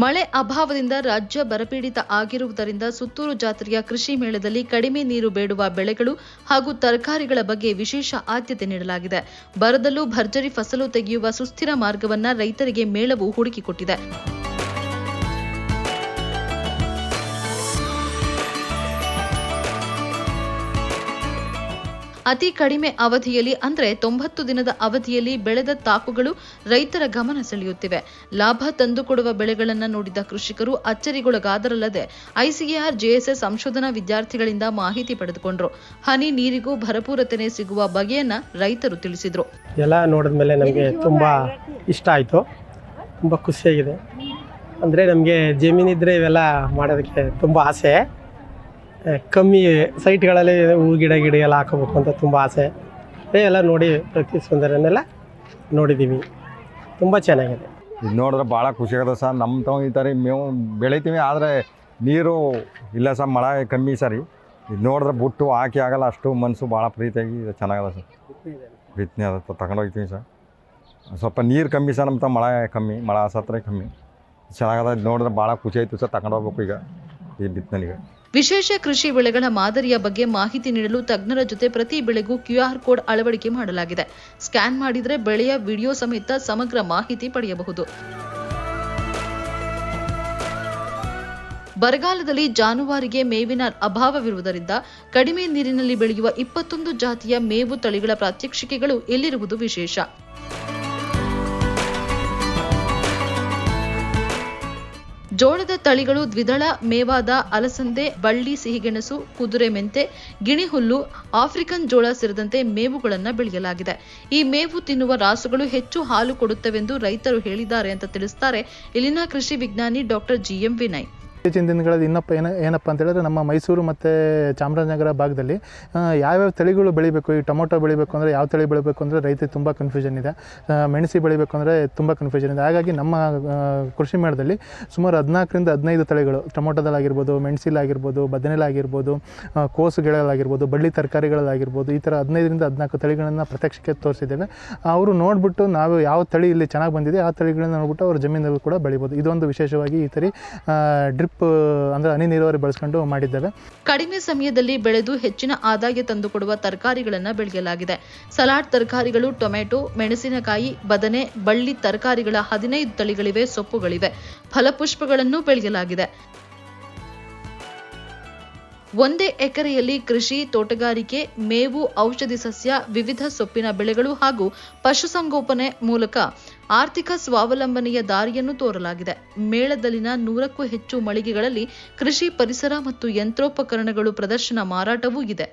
ಮಳೆ ಅಭಾವದಿಂದ ರಾಜ್ಯ ಬರಪೀಡಿತ ಆಗಿರುವುದರಿಂದ ಸುತ್ತೂರು ಜಾತ್ರೆಯ ಕೃಷಿ ಮೇಳದಲ್ಲಿ ಕಡಿಮೆ ನೀರು ಬೇಡುವ ಬೆಳೆಗಳು ಹಾಗೂ ತರಕಾರಿಗಳ ಬಗ್ಗೆ ವಿಶೇಷ ಆದ್ಯತೆ ನೀಡಲಾಗಿದೆ. ಬರದಲ್ಲೂ ಭರ್ಜರಿ ಫಸಲು ತೆಗೆಯುವ ಸುಸ್ಥಿರ ಮಾರ್ಗವನ್ನ ರೈತರಿಗೆ ಮೇಳವು ಹುಡುಕಿಕೊಟ್ಟಿದೆ. ಅತಿ ಕಡಿಮೆ ಅವಧಿಯಲ್ಲಿ ಅಂದರೆ 90 ದಿನದ ಅವಧಿಯಲ್ಲಿ ಬೆಳೆದ ತಾಕುಗಳು ರೈತರ ಗಮನ ಸೆಳೆಯುತ್ತಿವೆ. ಲಾಭ ತಂದುಕೊಡುವ ಬೆಳೆಗಳನ್ನು ನೋಡಿದ ಕೃಷಿಕರು ಅಚ್ಚರಿಗೊಳಗಾದರಲ್ಲದೆ ಐಸಿಎಆರ್ ಜೆಎಸ್ಎಸ್ ಸಂಶೋಧನಾ ವಿದ್ಯಾರ್ಥಿಗಳಿಂದ ಮಾಹಿತಿ ಪಡೆದುಕೊಂಡರು. ಹನಿ ನೀರಿಗೂ ಭರಪೂರತೆ ಸಿಗುವ ಬಗೆಯನ್ನ ರೈತರು ತಿಳಿಸಿದರು. ಎಲ್ಲ ನೋಡಿದ್ಮೇಲೆ ನಮಗೆ ತುಂಬ ಇಷ್ಟ ಆಯಿತು, ತುಂಬ ಖುಷಿಯಾಗಿದೆ. ಅಂದರೆ ನಮಗೆ ಜಮೀನಿದ್ರೆ ಇವೆಲ್ಲ ಮಾಡೋದಕ್ಕೆ ತುಂಬ ಆಸೆ. ಕಮ್ಮಿ ಸೈಟ್ಗಳಲ್ಲಿ ಹೂ ಗಿಡ ಎಲ್ಲ ಹಾಕೋಬೇಕು ಅಂತ ತುಂಬ ಆಸೆ. ಎಲ್ಲ ನೋಡಿ ಪ್ರಕೃತಿ ಸೌಂದರ್ಯನೆಲ್ಲ ನೋಡಿದ್ದೀವಿ, ತುಂಬ ಚೆನ್ನಾಗಿದೆ. ಇದು ನೋಡಿದ್ರೆ ಭಾಳ ಖುಷಿ ಆಗುತ್ತೆ ಸರ್. ನಮ್ಮ ತಾವು ಈ ಥರ ಮೇವು ಬೆಳಿತೀವಿ, ಆದರೆ ನೀರು ಇಲ್ಲ ಸರ್, ಮಳೆ ಕಮ್ಮಿ ಸರಿ. ಇದು ನೋಡಿದ್ರೆ ಬುಟ್ಟು ಹಾಕಿ ಆಗಲ್ಲ, ಅಷ್ಟು ಮನಸ್ಸು ಭಾಳ ಪ್ರೀತಿಯಾಗಿ ಚೆನ್ನಾಗದ ಸರ್. ಬಿತ್ತನೆ ಅದ ತಗೊಂಡೋಗ್ತೀವಿ ಸರ್. ಸ್ವಲ್ಪ ನೀರು ಕಮ್ಮಿ ಸರ್, ನಮ್ಮ ತಾವು ಮಳೆ ಕಮ್ಮಿ, ಮಳೆ ಸತ್ರ ಕಮ್ಮಿ ಚೆನ್ನಾಗದ. ಇದು ನೋಡಿದ್ರೆ ಭಾಳ ಖುಷಿ ಆಯಿತು ಸರ್. ತಗೊಂಡೋಗ್ಬೇಕು ಈಗ ಈ ಬಿತ್ತನೆಗೆ. ವಿಶೇಷ ಕೃಷಿ ಬೆಳೆಗಳ ಮಾದರಿಯ ಬಗ್ಗೆ ಮಾಹಿತಿ ನೀಡಲು ತಜ್ಞರ ಜೊತೆ ಪ್ರತಿ ಬೆಳೆಗೂ QR ಕೋಡ್ ಅಳವಡಿಕೆ ಮಾಡಲಾಗಿದೆ. ಸ್ಕ್ಯಾನ್ ಮಾಡಿದರೆ ಬೆಳೆಯ ವಿಡಿಯೋ ಸಮೇತ ಸಮಗ್ರ ಮಾಹಿತಿ ಪಡೆಯಬಹುದು. ಬರಗಾಲದಲ್ಲಿ ಜಾನುವಾರಿಗೆ ಮೇವಿನ ಅಭಾವವಿರುವುದರಿಂದ ಕಡಿಮೆ ನೀರಿನಲ್ಲಿ ಬೆಳೆಯುವ 21 ಜಾತಿಯ ಮೇವು ತಳಿಗಳ ಪ್ರಾತ್ಯಕ್ಷಿಕೆಗಳು ಇಲ್ಲಿರುವುದು ವಿಶೇಷ. ಜೋಳದ ತಳಿಗಳು ದ್ವಿದಳ ಮೇವಾದ ಅಲಸಂದೆ, ಬಳ್ಳಿ ಸಿಹಿಗೆಣಸು, ಕುದುರೆ ಮೆಂತೆ, ಗಿಣಿ ಹುಲ್ಲು, ಆಫ್ರಿಕನ್ ಜೋಳ ಸೇರಿದಂತೆ ಮೇವುಗಳನ್ನು ಬೆಳೆಯಲಾಗಿದೆ. ಈ ಮೇವು ತಿನ್ನುವ ರಾಸುಗಳು ಹೆಚ್ಚು ಹಾಲು ಕೊಡುತ್ತವೆಂದು ರೈತರು ಹೇಳಿದ್ದಾರೆ ಅಂತ ತಿಳಿಸುತ್ತಾರೆ ಇಲ್ಲಿನ ಕೃಷಿ ವಿಜ್ಞಾನಿ ಡಾಕ್ಟರ್ GM ವಿನಯ್. ಇತ್ತೀಚಿನ ದಿನಗಳಲ್ಲಿ ಏನಪ್ಪ ಅಂತ ಹೇಳಿದ್ರೆ ನಮ್ಮ ಮೈಸೂರು ಮತ್ತು ಚಾಮರಾಜನಗರ ಭಾಗದಲ್ಲಿ ಯಾವ್ಯಾವ ತಳಿಗಳು ಬೆಳಿಬೇಕು, ಈ ಟೊಮೊಟೊ ಬೆಳಿಬೇಕು ಅಂದರೆ ಯಾವ ತಳಿ ಬೆಳಿಬೇಕು ಅಂದರೆ ರೈತರಿಗೆ ತುಂಬ ಕನ್ಫ್ಯೂಷನ್ ಇದೆ. ಮೆಣಸಿ ಬೆಳಿಬೇಕು ಅಂದರೆ ತುಂಬ ಕನ್ಫ್ಯೂಷನ್ ಇದೆ. ಹಾಗಾಗಿ ನಮ್ಮ ಕೃಷಿ ಮೇಳದಲ್ಲಿ ಸುಮಾರು 14ರಿಂದ 15 ತಳಿಗಳು, ಟೊಮೊಟೊದಲ್ಲಾಗಿರ್ಬೋದು, ಮೆಣಸಿಲಾಗಿರ್ಬೋದು, ಬದನೆಲಾಗಿರ್ಬೋದು, ಕೋಸುಗಳಲ್ಲಾಗಿರ್ಬೋದು, ಬಳ್ಳಿ ತರಕಾರಿಗಳಲ್ಲಾಗಿರ್ಬೋದು, ಈ ಥರ 15ರಿಂದ 14 ತಳಿಗಳನ್ನು ಪ್ರತ್ಯಕ್ಷಕ್ಕೆ ತೋರಿಸಿದ್ದೇವೆ. ಅವರು ನೋಡಿಬಿಟ್ಟು ನಾವು ಯಾವ ತಳಿ ಇಲ್ಲಿ ಚೆನ್ನಾಗಿ ಬಂದಿದೆ ಆ ತಳಿಗಳನ್ನು ನೋಡ್ಬಿಟ್ಟು ಅವ್ರ ಜಮೀನಲ್ಲಿ ಕೂಡ ಬೆಳಿಬೋದು. ಇದೊಂದು ವಿಶೇಷವಾಗಿ ಈ ಥರ ಡ್ರಿಪ್ ಅಂದ್ರೆ ಹನಿ ನೀರಾವರಿ ಬಳಸ್ಕೊಂಡು ಮಾಡಿದ್ದೇವೆ. ಕಡಿಮೆ ಸಮಯದಲ್ಲಿ ಬೆಳೆದು ಹೆಚ್ಚಿನ ಆದಾಯ ತಂದುಕೊಡುವ ತರಕಾರಿಗಳನ್ನು ಬೆಳೆಯಲಾಗಿದೆ. ಸಲಾಡ್ ತರಕಾರಿಗಳು, ಟೊಮೆಟೊ, ಮೆಣಸಿನಕಾಯಿ, ಬದನೆ, ಬಳ್ಳಿ ತರಕಾರಿಗಳ 15 ತಳಿಗಳಿವೆ. ಸೊಪ್ಪುಗಳಿವೆ, ಫಲಪುಷ್ಪಗಳನ್ನು ಬೆಳೆಯಲಾಗಿದೆ. ಒಂದೇ ಎಕರೆಯಲ್ಲಿ ಕೃಷಿ, ತೋಟಗಾರಿಕೆ, ಮೇವು, ಔಷಧಿ ಸಸ್ಯ, ವಿವಿಧ ಸೊಪ್ಪಿನ ಬೆಳೆಗಳು ಹಾಗೂ ಪಶುಸಂಗೋಪನೆ ಮೂಲಕ ಆರ್ಥಿಕ ಸ್ವಾವಲಂಬನೆಯ ದಾರಿಯನ್ನು ತೋರಲಾಗಿದೆ. ಮೇಳದಲ್ಲಿನ 100ಕ್ಕೂ ಹೆಚ್ಚು ಮಳಿಗೆಗಳಲ್ಲಿ ಕೃಷಿ ಪರಿಸರ ಮತ್ತು ಯಂತ್ರೋಪಕರಣಗಳು ಪ್ರದರ್ಶನ ಮಾರಾಟವೂ ಇದೆ.